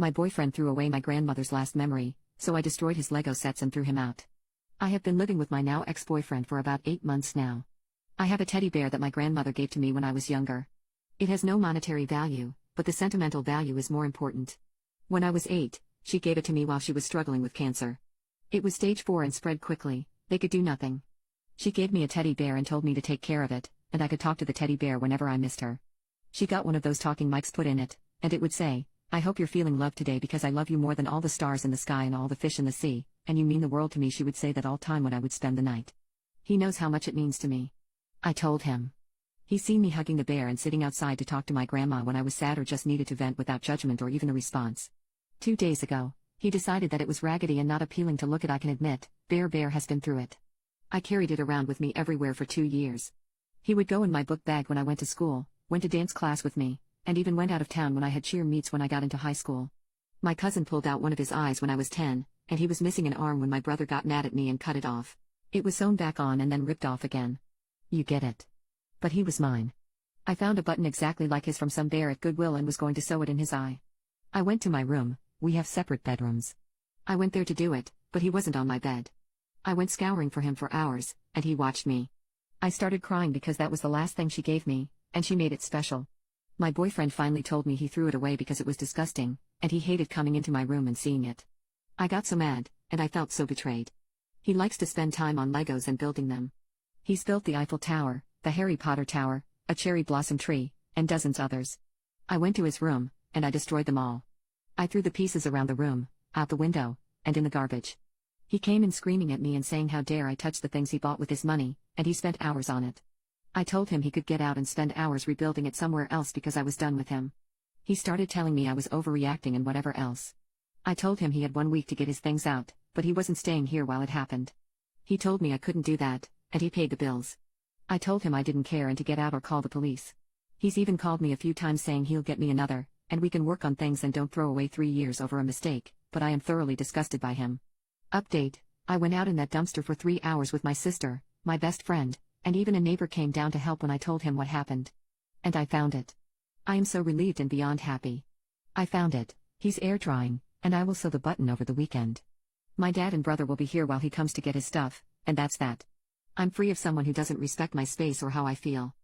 My boyfriend threw away my grandmother's last memory, so I destroyed his Lego sets and threw him out. I have been living with my now ex-boyfriend for about 8 months now. I have a teddy bear that my grandmother gave to me when I was younger. It has no monetary value, but the sentimental value is more important. When I was 8, she gave it to me while she was struggling with cancer. It was stage 4 and spread quickly. They could do nothing. She gave me a teddy bear and told me to take care of it, and I could talk to the teddy bear whenever I missed her. She got one of those talking mics put in it, and it would say, "I hope you're feeling love today because I love you more than all the stars in the sky and all the fish in the sea, and you mean the world to me." She would say that all time when I would spend the night. He knows how much it means to me. I told him. He's seen me hugging the bear and sitting outside to talk to my grandma when I was sad or just needed to vent without judgment or even a response. 2 days ago, he decided that it was raggedy and not appealing to look at. I can admit, Bear has been through it. I carried it around with me everywhere for 2 years. He would go in my book bag when I went to school, went to dance class with me, and even went out of town when I had cheer meets when I got into high school. My cousin pulled out one of his eyes when I was 10, and he was missing an arm when my brother got mad at me and cut it off. It was sewn back on and then ripped off again. You get it. But he was mine. I found a button exactly like his from some bear at Goodwill and was going to sew it in his eye. I went to my room. We have separate bedrooms. I went there to do it, but he wasn't on my bed. I went scouring for him for hours, and he watched me. I started crying because that was the last thing she gave me, and she made it special. My boyfriend finally told me he threw it away because it was disgusting, and he hated coming into my room and seeing it. I got so mad, and I felt so betrayed. He likes to spend time on Legos and building them. He's built the Eiffel Tower, the Harry Potter Tower, a cherry blossom tree, and dozens others. I went to his room, and I destroyed them all. I threw the pieces around the room, out the window, and in the garbage. He came in screaming at me and saying how dare I touch the things he bought with his money, and he spent hours on it. I told him he could get out and spend hours rebuilding it somewhere else because I was done with him. He started telling me I was overreacting and whatever else. I told him he had 1 week to get his things out, but he wasn't staying here while it happened. He told me I couldn't do that, and he paid the bills. I told him I didn't care and to get out or call the police. He's even called me a few times saying he'll get me another, and we can work on things and don't throw away 3 years over a mistake, but I am thoroughly disgusted by him. Update: I went out in that dumpster for 3 hours with my sister, my best friend, and even a neighbor came down to help when I told him what happened. And I found it. I am so relieved and beyond happy. I found it. He's air drying, and I will sew the button over the weekend. My dad and brother will be here while he comes to get his stuff, and that's that. I'm free of someone who doesn't respect my space or how I feel.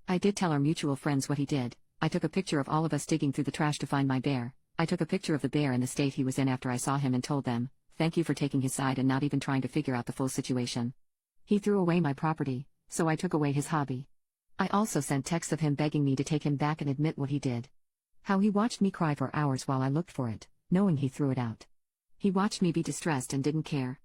I did tell our mutual friends what he did. I took a picture of all of us digging through the trash to find my bear. I took a picture of the bear and the state he was in after I saw him and told them, "Thank you for taking his side and not even trying to figure out the full situation." He threw away my property, so I took away his hobby. I also sent texts of him begging me to take him back and admit what he did. How he watched me cry for hours while I looked for it, knowing he threw it out. He watched me be distressed and didn't care.